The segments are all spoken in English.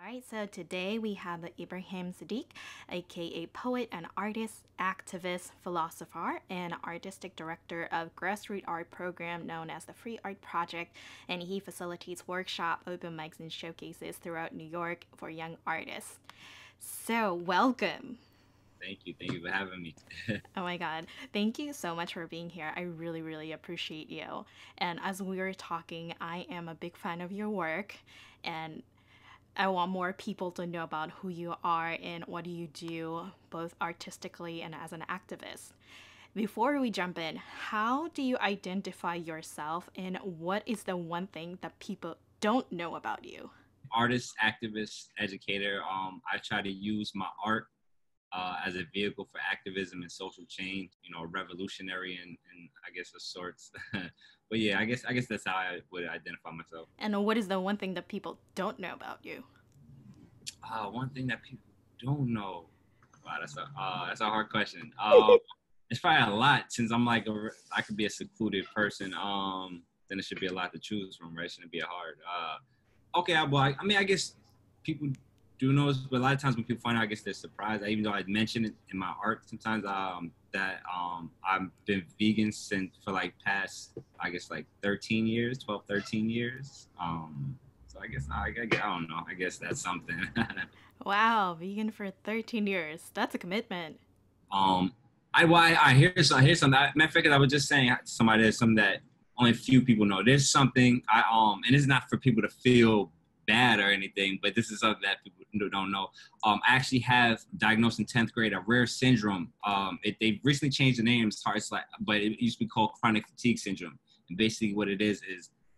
Alright, so today we have Ibrahim Siddiq, aka poet and artist, activist, philosopher, and artistic director of grassroots art program known as the Free Art Project, and he facilitates workshop, open mics, and showcases throughout New York for young artists. So, welcome. Thank you. Thank you for having me. Oh my God. Thank you so much for being here. I really, really appreciate you. And as we were talking, I am a big fan of your work, and I want more people to know about who you are and what you do, both artistically and as an activist. Before we jump in, how do you identify yourself and what is the one thing that people don't know about you? Artist, activist, educator. I try to use my art as a vehicle for activism and social change. Revolutionary and I guess of sorts. But yeah, I guess that's how I would identify myself. And what is the one thing that people don't know about you? One thing that people don't know. Wow, that's a hard question. It's probably a lot since I'm like I could be a secluded person. Then it should be a lot to choose from, right? Shouldn't be a hard. Okay, well, I mean, I guess people do know this, but a lot of times when people find out, I guess they're surprised. Even though I mentioned it in my art sometimes, that I've been vegan since for like past, I guess like 13 years, 12, 13 years. So I don't know. I guess that's something. Wow, vegan for 13 years. That's a commitment. um, I hear something. Matter of fact, I was just saying to somebody there's something that only a few people know. There's something and it's not for people to feel bad or anything, but this is something that people don't know. I actually have diagnosed in 10th grade a rare syndrome. They recently changed the name. It's like, but it used to be called chronic fatigue syndrome. And basically, what it is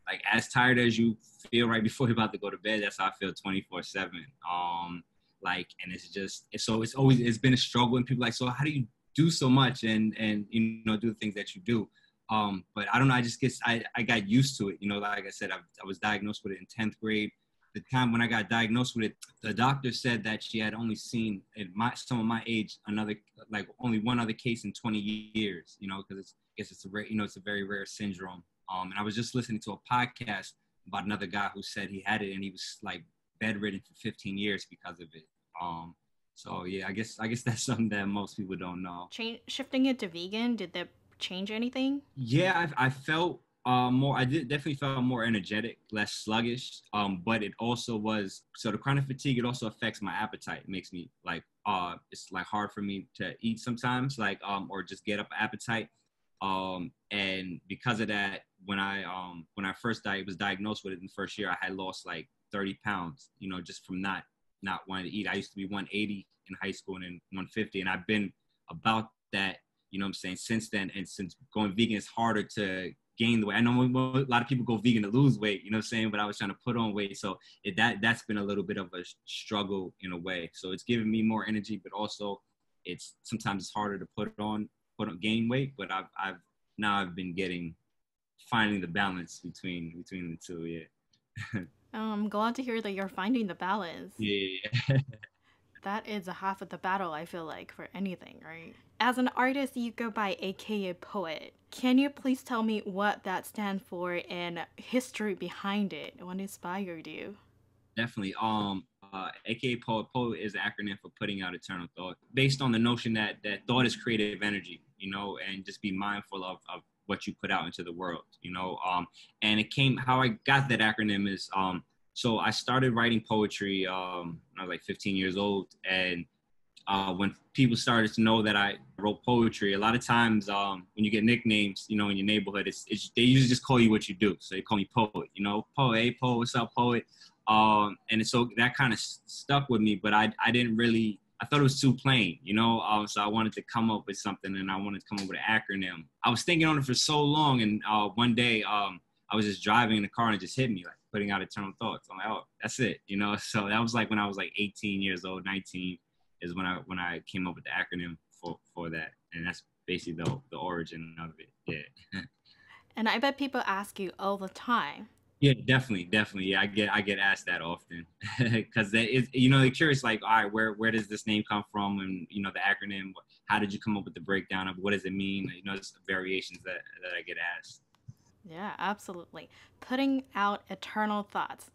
like as tired as you feel right before you're about to go to bed. That's how I feel 24/7. And it's been a struggle, and people are like, so how do you do so much and do the things that you do? But I don't know. I just guess I got used to it. Like I said, I was diagnosed with it in 10th grade. The time when I got diagnosed with it, the doctor said that she had only seen in some of my age another, like only one other case in 20 years. Because it's a it's a very rare syndrome. And I was just listening to a podcast about another guy who said he had it and he was like bedridden for 15 years because of it. Um, so yeah, I guess that's something that most people don't know. Shifting it to vegan, did that change anything? Yeah, I felt more. I did definitely felt more energetic, less sluggish. But it also was so the chronic fatigue. It also affects my appetite. It makes me like it's like hard for me to eat sometimes, like or just get up appetite. And because of that, when I first was diagnosed with it in the first year, I had lost like 30 pounds. Just from not wanting to eat. I used to be 180 in high school and then 150, and I've been about that, what I'm saying, since then. And since going vegan, it's harder to gain the weight. I know a lot of people go vegan to lose weight, what I'm saying, but I was trying to put on weight. So that's been a little bit of a struggle in a way. So it's giving me more energy, but also it's sometimes it's harder to gain weight. But I've been finding the balance between the two. Yeah. I'm glad to hear that you're finding the balance. Yeah. That is a half of the battle, I feel like, for anything, right? As an artist, you go by aka poet. Can you please tell me what that stands for and history behind it? What inspired you? Definitely. AKA Poet. Poet is an acronym for putting out eternal thought, based on the notion that thought is creative energy, and just be mindful of what you put out into the world, and how I got that acronym is, so I started writing poetry, when I was like 15 years old. And when people started to know that I wrote poetry, a lot of times when you get nicknames, in your neighborhood, they usually just call you what you do. So they call me Poet, Poet, hey, Poet, what's up, Poet? And so that kind of stuck with me, but I didn't really, I thought it was too plain, so I wanted to come up with something, and I wanted to come up with an acronym. I was thinking on it for so long, and one day I was just driving in the car and it just hit me, like putting out eternal thoughts. I'm like, oh, that's it, So that was like when I was like 18 years old, 19 is when I came up with the acronym for that, and that's basically the origin of it. Yeah. And I bet people ask you all the time. Yeah, definitely. Yeah, I get asked that often because they're curious, like, all right, where does this name come from, and the acronym. How did you come up with the breakdown of what does it mean? It's variations that I get asked. Yeah, absolutely. Putting out eternal thoughts.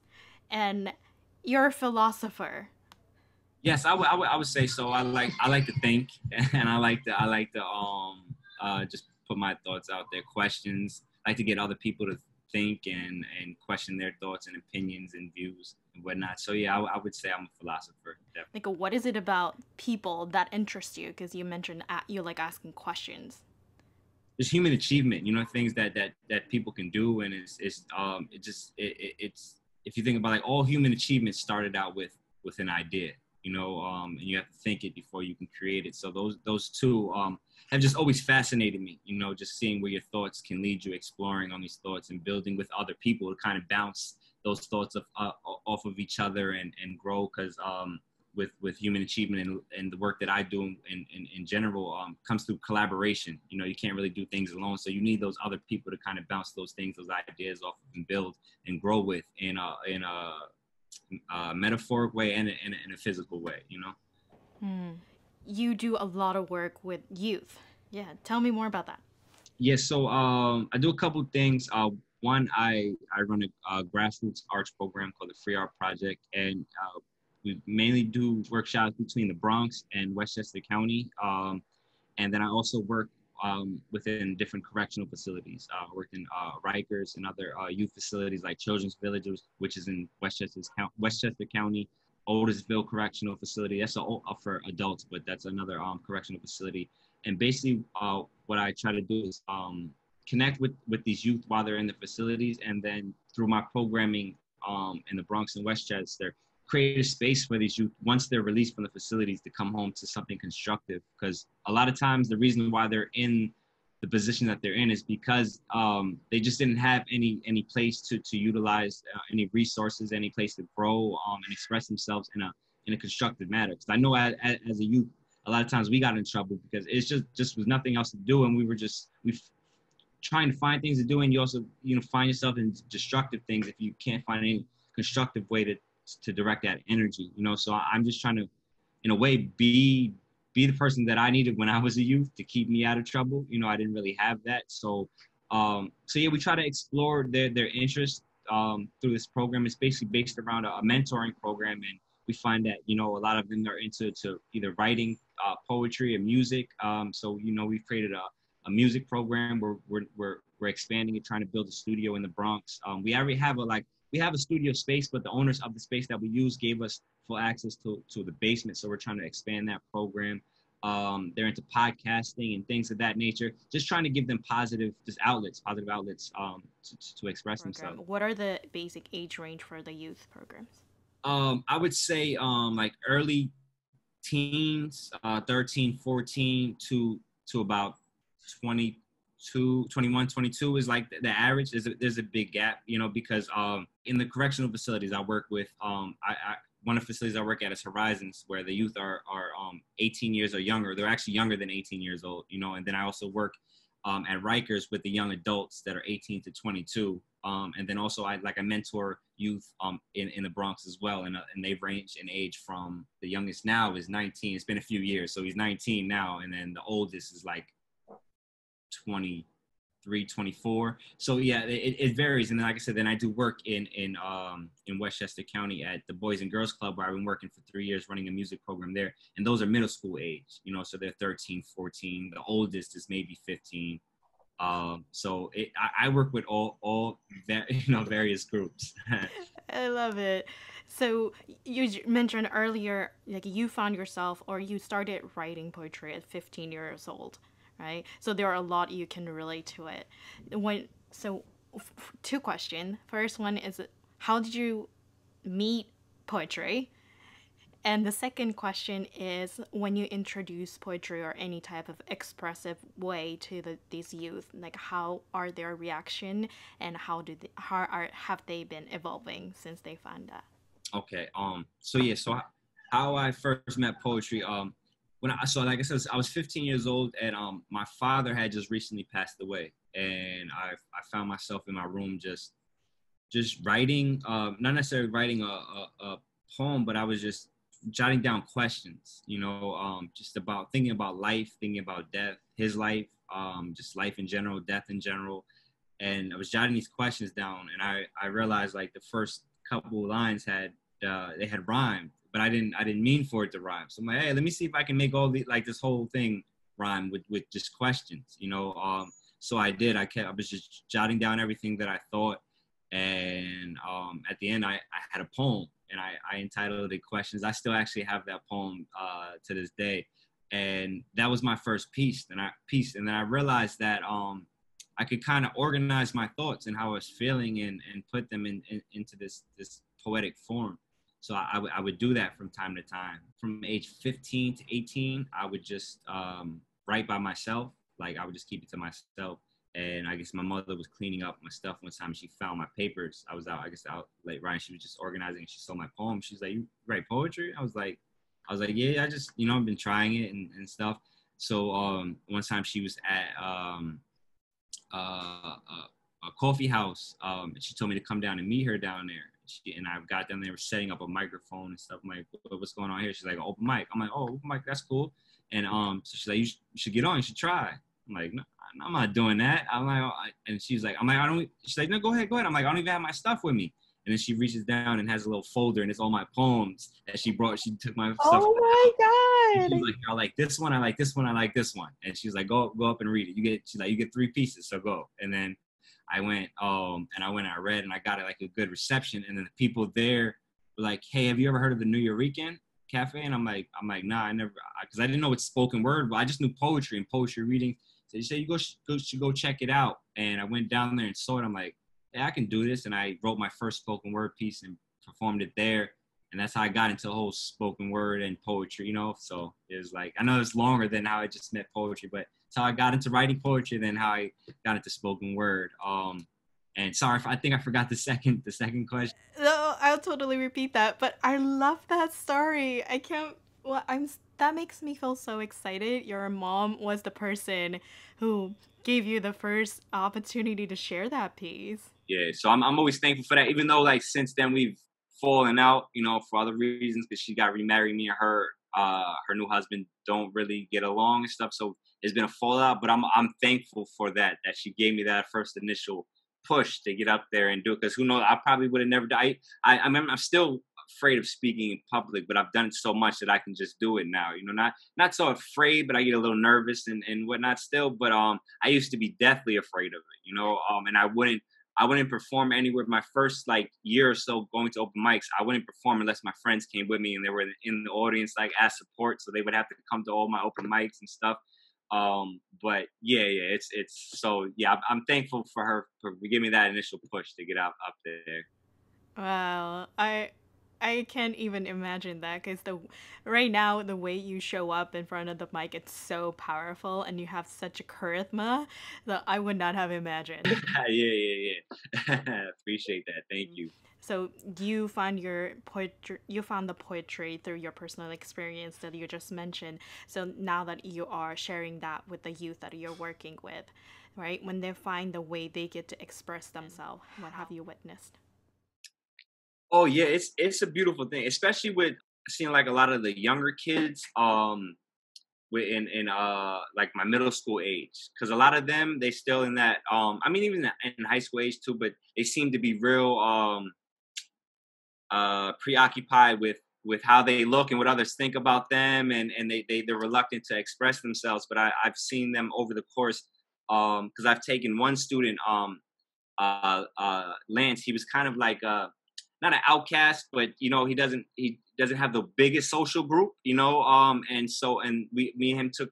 And You're a philosopher. Yes, I would say so. I like to think, and I like to just put my thoughts out there, questions. I like to get other people to think and question their thoughts and opinions and views and whatnot. So yeah, I would say I'm a philosopher, definitely. Like, what is it about people that interests you? Because you mentioned you like asking questions. Just human achievement, things that people can do, and it's if you think about like all human achievement started out with an idea, and you have to think it before you can create it. So those two have just always fascinated me, just seeing where your thoughts can lead you, exploring on these thoughts and building with other people to kind of bounce those thoughts off of each other and grow. Because with human achievement and the work that I do in general comes through collaboration. You can't really do things alone, so you need those other people to kind of bounce those things, those ideas off of and build and grow with in a metaphoric way and in a physical way. You do a lot of work with youth. Yeah, tell me more about that. Yeah, so I do a couple things. One, I run a grassroots arts program called the Free Art Project, and we mainly do workshops between the Bronx and Westchester County. And then I also work within different correctional facilities. I worked in Rikers and other youth facilities like Children's Villages, which is in Westchester County. Otisville Correctional Facility. That's for adults, but that's another correctional facility. And basically, what I try to do is connect with these youth while they're in the facilities, and then through my programming in the Bronx and Westchester, create a space for these youth once they're released from the facilities to come home to something constructive. Because a lot of times the reason why they're in the position that they're in is because they just didn't have any place to utilize any resources, any place to grow and express themselves in a constructive manner. Because I know as a youth, a lot of times we got in trouble because it's just was nothing else to do, and we trying to find things to do, and you also find yourself in destructive things if you can't find any constructive way to direct that energy. So I'm just trying to, in a way, be the person that I needed when I was a youth to keep me out of trouble. I didn't really have that. So yeah, we try to explore their interests through this program. It's basically based around a mentoring program, and we find that a lot of them are into either writing poetry or music. So we've created a music program where we're expanding and trying to build a studio in the Bronx. We already have we have a studio space, but the owners of the space that we use gave us full access to the basement. So we're trying to expand that program. They're into podcasting and things of that nature. Just trying to give them positive outlets to express Program. themselves. What are the basic age range for the youth programs? I would say like early teens, 13, 14 to about 22, 21, 22 is like the average. There's a big gap, because in the correctional facilities I work with, I one of the facilities I work at is Horizons, where the youth are 18 years or younger. They're actually younger than 18 years old, and then I also work at Rikers with the young adults that are 18 to 22. And then also I mentor youth in the Bronx as well, and they range in age from the youngest now is 19. It's been a few years, so he's 19 now, and then the oldest is like 23, 24. So yeah, it varies. And then like I said, then I do work in Westchester County at the Boys and Girls Club, where I've been working for 3 years running a music program there, and those are middle school age, so they're 13, 14. The oldest is maybe 15. So I work with all various groups. I love it. So you mentioned earlier, like you found yourself or you started writing poetry at 15 years old, right? So there are a lot you can relate to it. Two questions. First one is, how did you meet poetry? And the second question is, when you introduce poetry or any type of expressive way to these youth, like how are their reaction and have they been evolving since they found that? Okay. So yeah. So how I first met poetry. Like I said, I was 15 years old, and my father had just recently passed away, and I found myself in my room just writing. Not necessarily writing a poem, but I was just jotting down questions. Just about thinking about life, thinking about death, his life, just life in general, death in general, and I was jotting these questions down, and I realized like the first couple lines they had rhymed, but I didn't mean for it to rhyme. So I'm like, hey, let me see if I can make all the like this whole thing rhyme with just questions, you know. So I did. I was just jotting down everything that I thought, and at the end, I had a poem, and I entitled it "Questions." I still actually have that poem to this day, and that was my first piece. And then I realized that I could kind of organize my thoughts and how I was feeling and put them into this poetic form. So I would do that from time to time. From age 15 to 18, I would just write by myself. Like I would just keep it to myself. And I guess my mother was cleaning up my stuff one time. She found my papers. I was out, I guess out late, right? She was just organizing. She saw my poem. She's like, "You write poetry?" I was like, "Yeah, I just, I've been trying it and stuff." So one time she was at a coffee house. She told me to come down and meet her down there. And I got down there, setting up a microphone and stuff. I'm like, "What's going on here?" She's like, "Open mic." I'm like, "Oh, open mic, that's cool." And so she's like, "You should get on. You should try." I'm like, "No, I'm not doing that." I'm like, oh. And she's like, "I don't." She's like, "No, go ahead, go ahead." I'm like, "I don't even have my stuff with me." And then she reaches down and has a little folder, and it's all my poems that she brought. She took my stuff. Oh And my she was god. like, "I like this one. I like this one. I like this one." And she's like, go up and read it. She's like, "You get 3 pieces, so go." And then I went, and I read, and I got it like a good reception. And then the people there were like, "Hey, have you ever heard of the New Eurekan Cafe?" And I'm like, "Nah, I never," because I didn't know it's spoken word, but I just knew poetry and poetry reading. So she said, "You should go check it out." And I went down there and saw it. I'm like, "Yeah, I can do this." And I wrote my first spoken word piece and performed it there. And that's how I got into the whole spoken word and poetry, So it was like, I know it's longer than how I just met poetry, but it's how I got into writing poetry, then how I got into spoken word. And sorry, I think I forgot the second question. No, I'll totally repeat that. But I love that story. I can't. Well, That makes me feel so excited. Your mom was the person who gave you the first opportunity to share that piece. Yeah, so I'm always thankful for that. Even though like since then we've fallen out, for other reasons, because she got remarried. Me and her new husband don't really get along and stuff. So it's been a fallout. But I'm thankful for that she gave me that first initial push to get up there and do it. Because who knows, I probably would have never died. I mean, I'm still afraid of speaking in public, but I've done it so much that I can just do it now. Not so afraid, but I get a little nervous and whatnot still. But I used to be deathly afraid of it. And I wouldn't perform anywhere. My first like year or so going to open mics, I wouldn't perform unless my friends came with me and they were in the audience like as support, so they would have to come to all my open mics and stuff. But yeah, it's so yeah. I'm thankful for her for giving me that initial push to get up there. Wow, I can't even imagine that because the right now the way you show up in front of the mic, it's so powerful, and you have such a charisma that I would not have imagined. Yeah. Appreciate that. Thank you. So you found the poetry through your personal experience that you just mentioned. So now that you are sharing that with the youth that you're working with, right? When they find the way they get to express themselves, what have you witnessed? Oh yeah, it's a beautiful thing, especially with seeing like a lot of the younger kids. In like my middle school age, because a lot of them they still in that I mean even in high school age too, but they seem to be real preoccupied with how they look and what others think about them, and they're reluctant to express themselves. But I've seen them over the course, because I've taken one student, Lance. He was kind of like not an outcast, but he doesn't have the biggest social group, and me and him took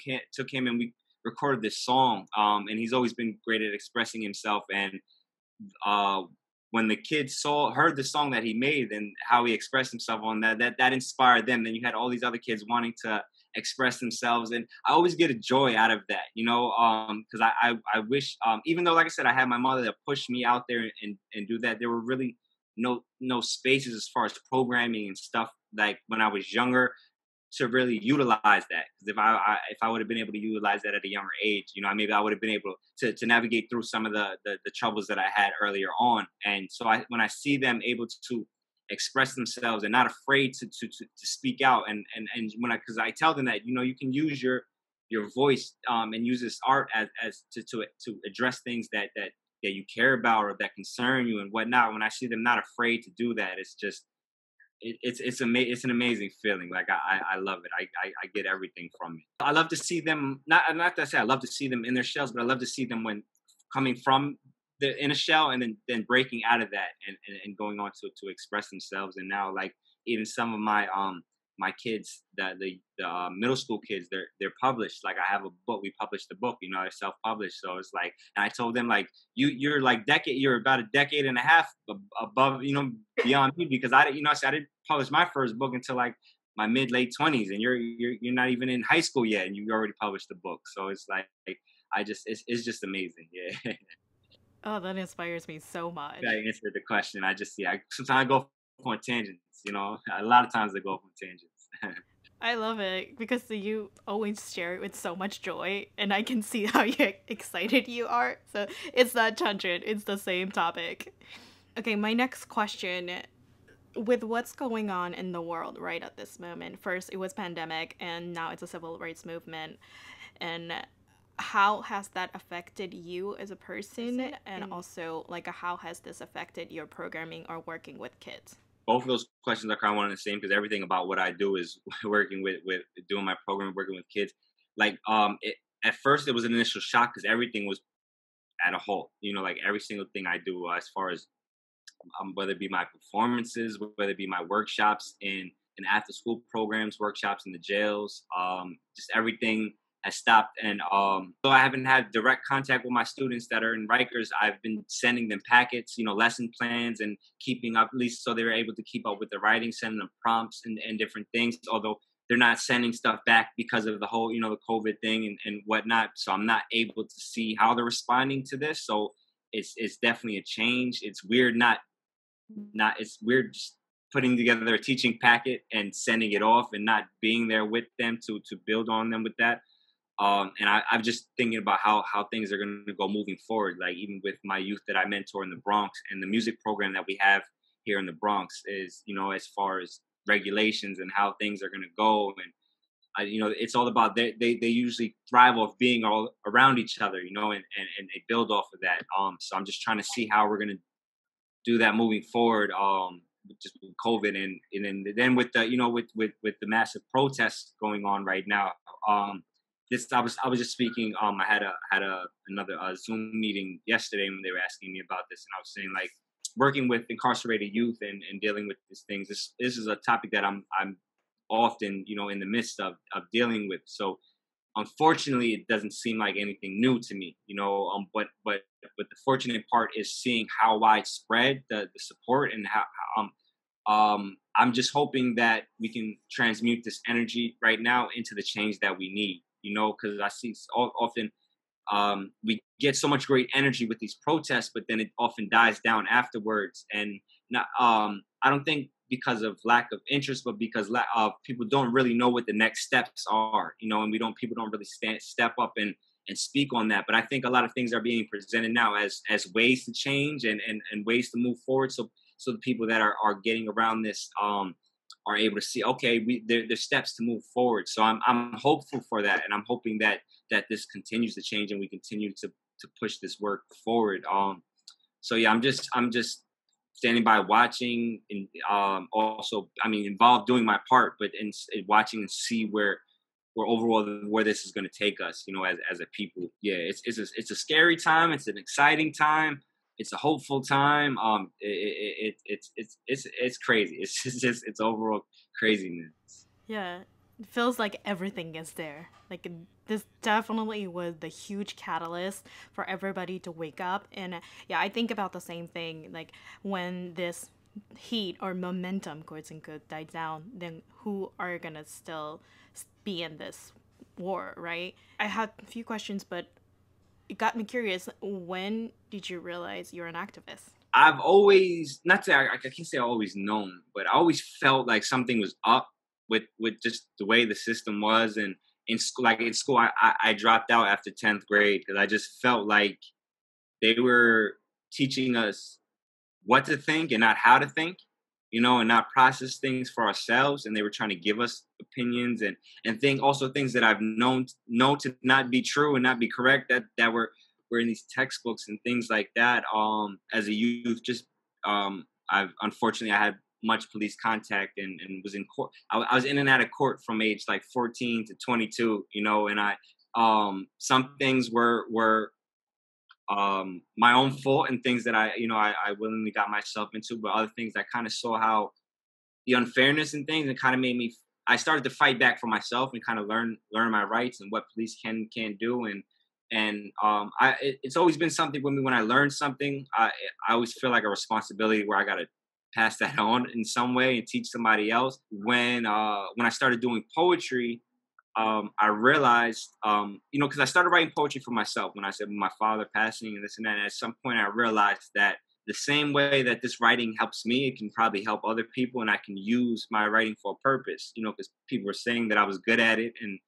him and we recorded this song, and he's always been great at expressing himself. And uh, when the kids heard the song that he made and how he expressed himself on that inspired them. Then you had all these other kids wanting to express themselves, and I always get a joy out of that, because I wish, even though like I said I had my mother that pushed me out there and do that, there were really no spaces as far as programming and stuff like when I was younger to really utilize that. Because if I would have been able to utilize that at a younger age, maybe I would have been able to navigate through some of the troubles that I had earlier on. And so when I see them able to express themselves and not afraid to speak out, and because I tell them that you can use your voice, and use this art as to address things that you care about or that concern you and whatnot. When I see them not afraid to do that, it's just it's an amazing feeling. Like I love it. I get everything from it. I love to see them. Not to say I love to see them in their shells, but I love to see them when coming from the in a shell and then breaking out of that and going on to express themselves. And now like even some of my kids, the middle school kids, they're published. Like I have a book. We published the book. You know, they're self published. So it's like, and I told them like you're like you're about a decade and a half above, you know, beyond me because I said I didn't publish my first book until like my mid late 20s, and you're not even in high school yet, and you already published the book. So it's like I just it's just amazing. Yeah. Oh, that inspires me so I much. answered the question. I sometimes I go on tangents. You know, a lot of times I go on tangents. I love it because you always share it with so much joy, and I can see how you excited you are. So it's not tangent, it's the same topic. Okay, my next question, with what's going on in the world right at this moment. First, it was pandemic, and now it's a civil rights movement. And how has that affected you as a person? And also, like, how has this affected your programming or working with kids? Both of those questions are kind of one and the same because everything about what I do is working with doing my program, working with kids. Like at first it was an initial shock because everything was at a halt. You know, like every single thing I do as far as whether it be my performances, whether it be my workshops in after school programs, workshops in the jails, just everything has stopped. And though I haven't had direct contact with my students that are in Rikers, I've been sending them packets, you know, lesson plans and keeping up, at least so they were able to keep up with the writing, sending them prompts and different things. Although they're not sending stuff back because of the whole, you know, the COVID thing and whatnot. So I'm not able to see how they're responding to this. So it's definitely a change. It's weird not it's weird just putting together a teaching packet and sending it off and not being there with them to build on them with that. And I'm just thinking about how things are going to go moving forward. Like even with my youth that I mentor in the Bronx and the music program that we have here in the Bronx is, you know, as far as regulations and how things are going to go. And you know, it's all about they usually thrive off being all around each other, you know, and they build off of that. So I'm just trying to see how we're going to do that moving forward. Just with COVID and then with the, you know, with the massive protests going on right now. This I was just speaking. I had another Zoom meeting yesterday when they were asking me about this, and I was saying like working with incarcerated youth and dealing with these things. This is a topic that I'm often, you know, in the midst of dealing with. So unfortunately it doesn't seem like anything new to me, you know, but the fortunate part is seeing how widespread the support and how I'm just hoping that we can transmute this energy right now into the change that we need, you know, because I see often we get so much great energy with these protests, but then it often dies down afterwards. And not, I don't think because of lack of interest, but because people don't really know what the next steps are, you know, and people don't really step up and speak on that. But I think a lot of things are being presented now as ways to change and ways to move forward. So the people that are getting around this are able to see, okay, there's steps to move forward. So I'm hopeful for that, and I'm hoping that this continues to change and we continue to push this work forward. So yeah, I'm just standing by watching and also I mean involved doing my part, but in watching and see where overall where this is going to take us, you know, as a people. Yeah, it's a scary time. It's an exciting time. It's a hopeful time. It's crazy. It's just it's overall craziness. Yeah, it feels like everything is there. Like this definitely was the huge catalyst for everybody to wake up. And yeah, I think about the same thing. Like when this heat or momentum, quote unquote, died down, then who are gonna still be in this war, right? I had a few questions, but it got me curious. When did you realize you're an activist? I've always not to I can't say I always known, but I always felt like something was up with just the way the system was. And in school, like in school, I dropped out after 10th grade because I just felt like they were teaching us what to think and not how to think, you know, and not process things for ourselves. And they were trying to give us opinions and think also things that I've known to not be true and not be correct that were in these textbooks and things like that. As a youth, just I've unfortunately I had much police contact, and was in court. I was in and out of court from age like 14 to 22, and some things were my own fault, and things that I willingly got myself into, but other things I kind of saw how the unfairness and things, and kind of made me. I started to fight back for myself and kind of learn my rights and what police can do, it's always been something with me. When I learn something, I always feel like a responsibility where I gotta pass that on in some way and teach somebody else. When I started doing poetry, I realized, because I started writing poetry for myself when I said my father passing and this and that. And at some point, I realized that the same way that this writing helps me, it can probably help other people, and I can use my writing for a purpose. Because people were saying that I was good at it, and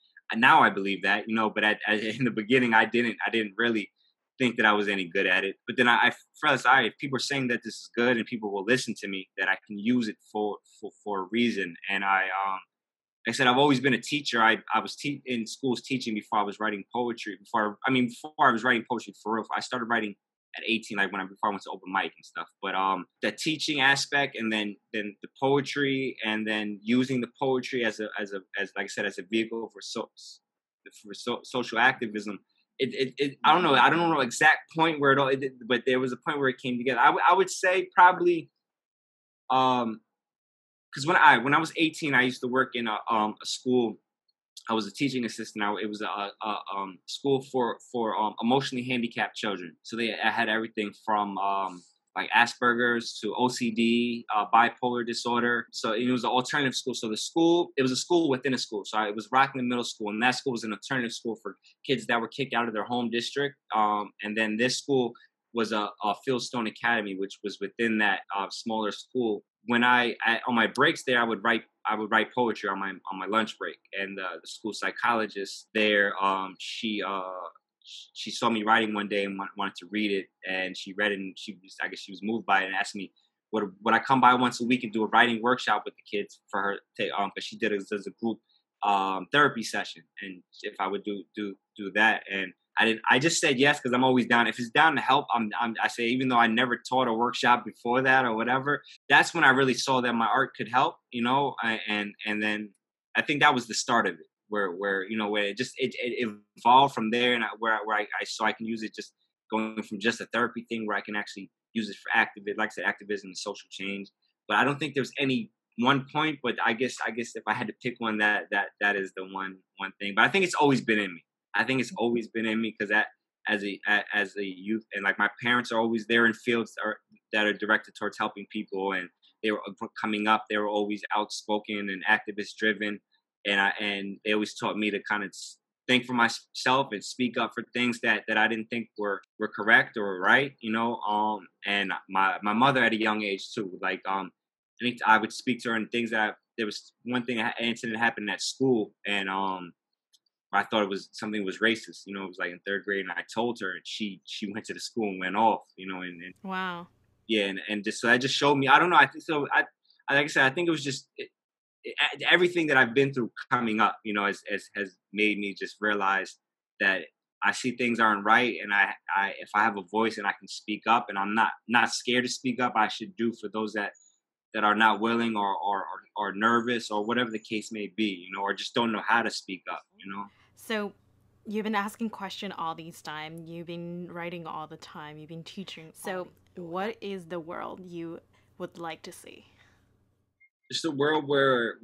now I believe that. But in the beginning, I didn't really think that I was any good at it. But then I realized, if people are saying that this is good and people will listen to me, that I can use it for a reason. And like I said, I've always been a teacher. I was in schools teaching before I was writing poetry. Before I was writing poetry for real. I started writing at 18, like before I went to open mic and stuff. But the teaching aspect, and then the poetry, and then using the poetry as like I said, as a vehicle for social activism. I don't know. I don't know exact point where but there was a point where it came together. I would say probably because when I was 18, I used to work in a school. I was a teaching assistant. It was a school for emotionally handicapped children. So I had everything from like Asperger's to OCD, bipolar disorder. So it was an alternative school. So it was a school within a school. So it was Rockland Middle School, and that school was an alternative school for kids that were kicked out of their home district. And then this school was a Fieldstone Academy, which was within that smaller school. When I on my breaks there, I would write poetry on my lunch break, and the school psychologist there, she saw me writing one day and wanted to read it, and she read it, and I guess she was moved by it, and asked me would I come by once a week and do a writing workshop with the kids for her to because she did it as a group therapy session, and if I would do that. And I just said yes because I'm always down. If it's down to help, I say, even though I never taught a workshop before that or whatever, that's when I really saw that my art could help, and then I think that was the start of it, where where it evolved from there, and where I saw I can use it, just going from just a therapy thing where I can actually use it for like I said, activism and social change. But I don't think there's any one point, but I guess if I had to pick one, that is the one thing. But I think it's always been in me. I think it's always been in me because as a youth, and like my parents are always there in fields that are directed towards helping people, and they were coming up. They were always outspoken and activist driven, and they always taught me to kind of think for myself and speak up for things that I didn't think were correct or right, And my mother at a young age too, like I would speak to her and things there was one incident happened at school, and I thought something was racist. It was like in third grade, and I told her, and she went to the school and went off. And Wow. yeah, and just so that just showed me. I don't know. I think so. Like I said, I think it was just everything that I've been through coming up. Has made me just realize that I see things aren't right, and I if I have a voice and I can speak up, and I'm not scared to speak up, I should do for those that are not willing or nervous or whatever the case may be, or just don't know how to speak up. So you've been asking question all these time. You've been writing all the time. You've been teaching. So what is the world you would like to see? Just a world where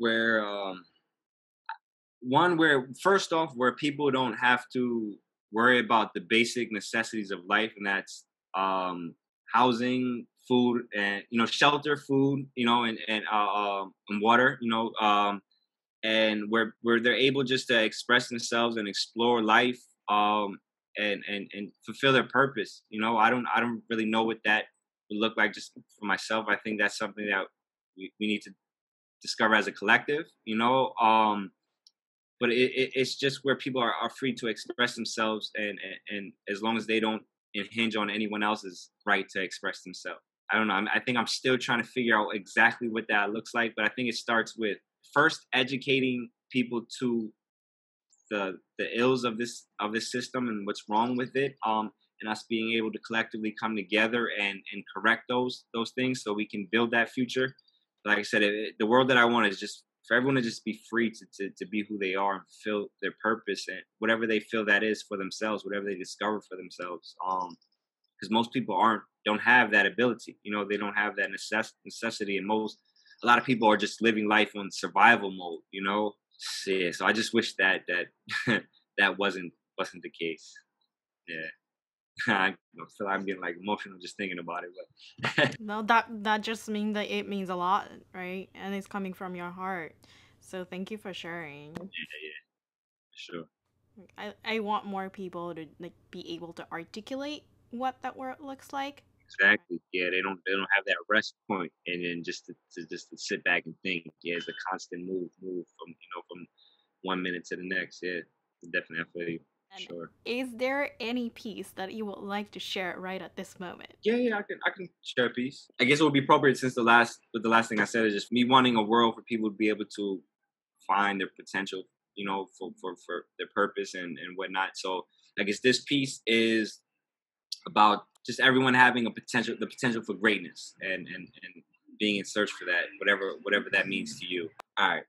first off, where people don't have to worry about the basic necessities of life, and that's housing, food, and shelter, food, and water, and where they're able just to express themselves and explore life, and fulfill their purpose. I don't really know what that would look like just for myself. I think that's something that we need to discover as a collective. But it's just where people are free to express themselves, and as long as they don't hinge on anyone else's right to express themselves. I don't know. I think I'm still trying to figure out exactly what that looks like, but I think it starts with first educating people to the ills of this system and what's wrong with it, and us being able to collectively come together and correct those things so we can build that future. like I said, the world that I want is just for everyone to just be free to be who they are and feel their purpose and whatever they feel that is for themselves, whatever they discover for themselves. Because most people don't have that ability. You know, they don't have that necessity, and a lot of people are just living life on survival mode. You know, yeah. So I just wish that that wasn't the case. Yeah. I feel I'm getting like emotional just thinking about it, but No, that just means that it means a lot, right? And it's coming from your heart. So thank you for sharing. yeah, sure. I want more people to like be able to articulate what that word looks like. Exactly. Yeah, they don't have that rest point, and then just to sit back and think. Yeah, it's a constant move from from 1 minute to the next. Yeah, definitely. I feel you. And Sure. is there any piece that you would like to share right at this moment? Yeah, I can share a piece. I guess it would be appropriate since the last thing I said is just me wanting a world for people to be able to find their potential, for their purpose and whatnot. So I guess this piece is about just everyone having the potential for greatness and being in search for that, whatever that means to you. All right.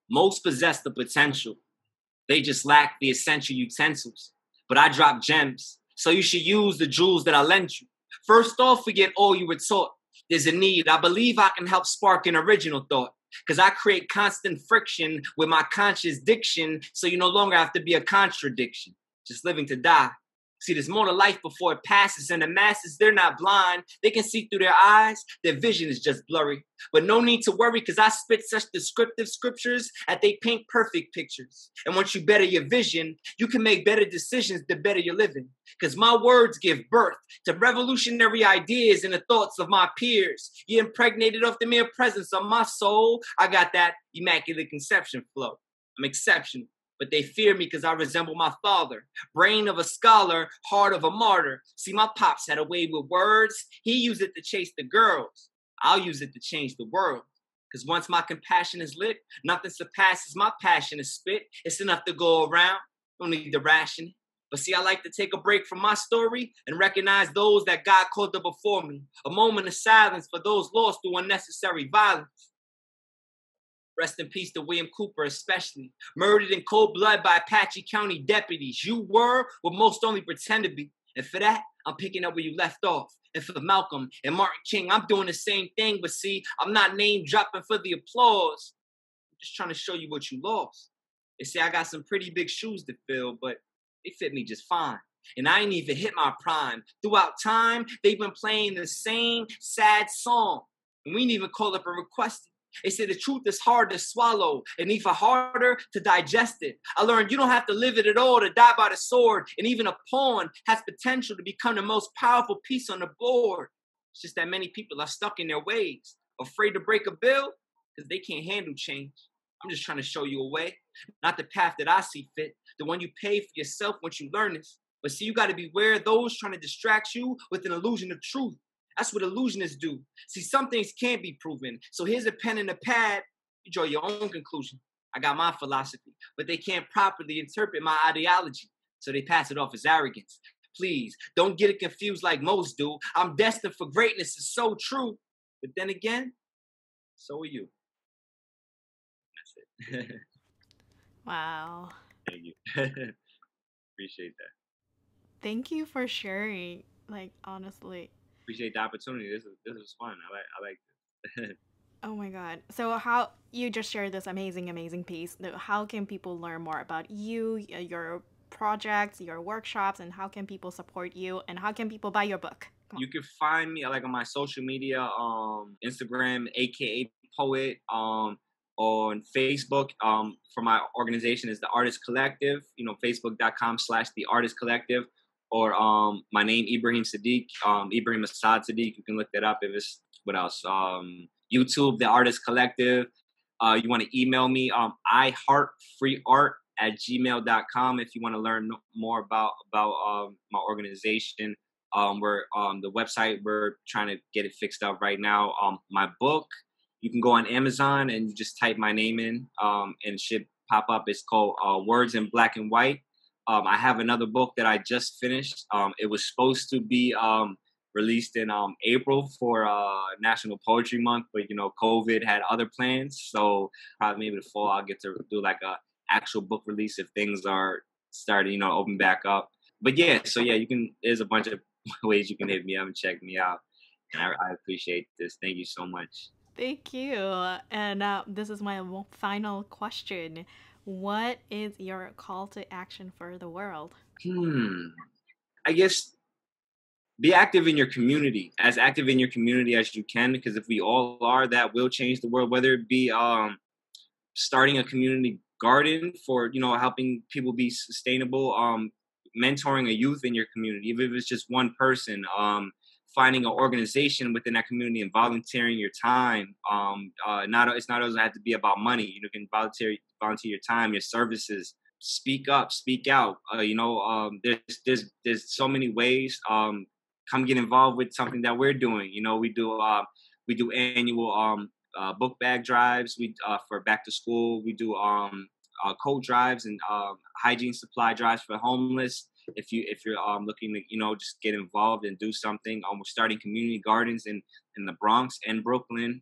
Most possess the potential. They just lack the essential utensils. But I drop gems, so you should use the jewels that I lent you. First off, forget all you were taught. There's a need. I believe I can help spark an original thought. Because I create constant friction with my conscious diction, so you no longer have to be a contradiction. Just living to die. See, there's more to life before it passes, and the masses, they're not blind. They can see through their eyes. Their vision is just blurry. But no need to worry, because I spit such descriptive scriptures that they paint perfect pictures. And once you better your vision, you can make better decisions the better you're living. Because my words give birth to revolutionary ideas and the thoughts of my peers. You're impregnated off the mere presence of my soul. I got that immaculate conception flow. I'm exceptional. But they fear me because I resemble my father. Brain of a scholar, heart of a martyr. See, my pops had a way with words. He used it to chase the girls. I'll use it to change the world. Because once my compassion is lit, nothing surpasses my passion to spit. It's enough to go around. Don't need to ration it. But see, I like to take a break from my story and recognize those that God called up before me. A moment of silence for those lost through unnecessary violence. Rest in peace to William Cooper, especially. Murdered in cold blood by Apache County deputies. You were what most only pretend to be. And for that, I'm picking up where you left off. And for Malcolm and Martin King, I'm doing the same thing. But see, I'm not name dropping for the applause. I'm just trying to show you what you lost. They say I got some pretty big shoes to fill, but they fit me just fine. And I ain't even hit my prime. Throughout time, they've been playing the same sad song. And we didn't even call up a request. They say the truth is hard to swallow and even harder to digest it. I learned you don't have to live it at all to die by the sword. And even a pawn has potential to become the most powerful piece on the board. It's just that many people are stuck in their ways, afraid to break a bill because they can't handle change. I'm just trying to show you a way, not the path that I see fit, the one you pay for yourself once you learn this. But see, you got to beware of those trying to distract you with an illusion of truth. That's what illusionists do. See, some things can't be proven. So here's a pen and a pad. You draw your own conclusion. I got my philosophy, but they can't properly interpret my ideology. So they pass it off as arrogance. Please, don't get it confused like most do. I'm destined for greatness. It's so true. But then again, so are you. That's it. Wow. Thank you. Appreciate that. Thank you for sharing. Like honestly. Appreciate the opportunity. This was fun. I like this. Oh my god. So how you just shared this amazing piece. How can people learn more about you, your projects, your workshops, and how can people support you and how can people buy your book? Come on. You can find me like on my social media, Instagram, aka Poet, on Facebook. For my organization is the Artist Collective. Facebook.com/the Artist Collective, or my name Ibrahim Siddiq, Ibrahim Asad Siddiq. You can look that up. If it's what else? YouTube, the Artist Collective. You want to email me, iheartfreeart@gmail.com if you want to learn more about my organization. We're the website, we're trying to get it fixed up right now. My book, you can go on Amazon and you just type my name in, and it should pop up. It's called Words in Black and White. I have another book that I just finished. It was supposed to be released in April for National Poetry Month, but COVID had other plans, so probably maybe the fall I'll get to do like a actual book release if things are starting, open back up. But yeah, so yeah, you can. There's a bunch of ways you can hit me up and check me out, and I appreciate this. Thank you so much. Thank you. And this is my final question. What is your call to action for the world? Hmm. I guess be active in your community, as active in your community as you can, because if we all are, that will change the world. Whether it be starting a community garden for helping people be sustainable, mentoring a youth in your community, even if it's just one person, finding an organization within that community and volunteering your time. Not it's not always have to be about money. You can volunteer your time, your services. Speak up, speak out. There's so many ways. Come get involved with something that we're doing. We do annual book bag drives. We for back to school. We do coat drives and hygiene supply drives for homeless. If you're looking to just get involved and do something, we're starting community gardens in the Bronx and Brooklyn.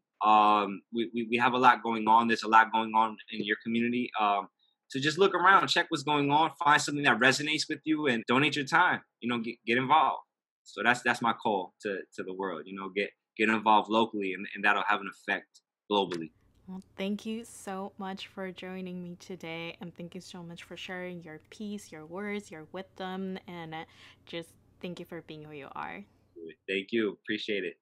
We have a lot going on. There's a lot going on in your community. So just look around, check what's going on, find something that resonates with you, and donate your time. Get involved. So that's my call to the world. Get involved locally, and that'll have an effect globally. Well, thank you so much for joining me today, and thank you so much for sharing your piece, your words, your wisdom, and just thank you for being who you are. Thank you. Appreciate it.